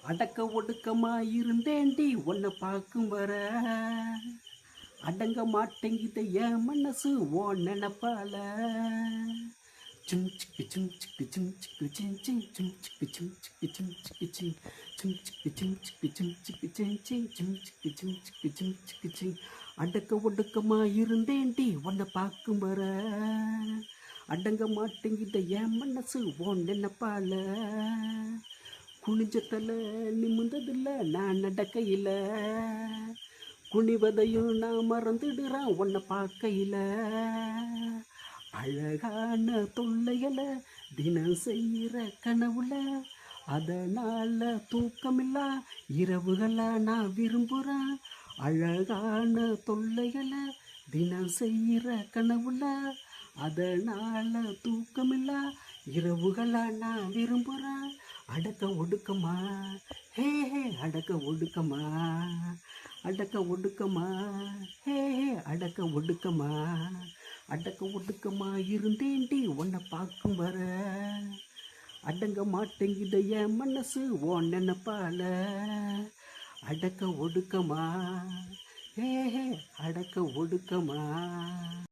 அடக்க ஒடுக்கமா இருந்தேண்டி உன்னை பார்க்கும் வர அடங்க மாட்டேங்குத என் மனசு ஓ நினப்பால சும் சிக்கு சும் சிக்கு சும் சிக்கு சிம் சிம் சும் சிக்கு சும் சிக்கு சும் சிக்கு சிம் சும் சிக்கு சும் சிக்கு சும் சிக்கு சிம் சிம் சும் சிக்கு சும் சிக்கு சும் சிக்கு சிம் அடக்க ஒடுக்கமா இருந்தேண்டி உன்னை பார்க்கும் வர அடங்க மாட்டேங்குத என் மனசு ஓ நினப்பால குனிஞ்ச தலை நிமிந்ததில்ல நான் நடக்கையில் குனிவதையும் நான் மறந்துடுறேன் உன்னை பார்க்கையில் அழகான தொல்லையில தினம் செய்கிற கனவுல அதனால தூக்கமில்லா இரவுகளை நான் விரும்புகிறேன் அழகான தொல்லைகளை தினம் செய்கிற கனவுல அதனால தூக்கமில்லா இரவுகளை நான் விரும்புகிறேன் அடக்க ஒடுக்கமா ஹே ஹே அடக்க ஒடுக்கமா அடக்க ஒடுக்கமா ஹே ஹே அடக்க ஒடுக்கமா அடக்க ஒடுக்கமா இருந்தேண்டி உன்னை பார்க்கும் வர அடங்க மாட்டேங்குத என் மனசு ஓ நினப்பால அடக்க ஒடுக்கமா ஹே ஹே அடக்க ஒடுக்கமா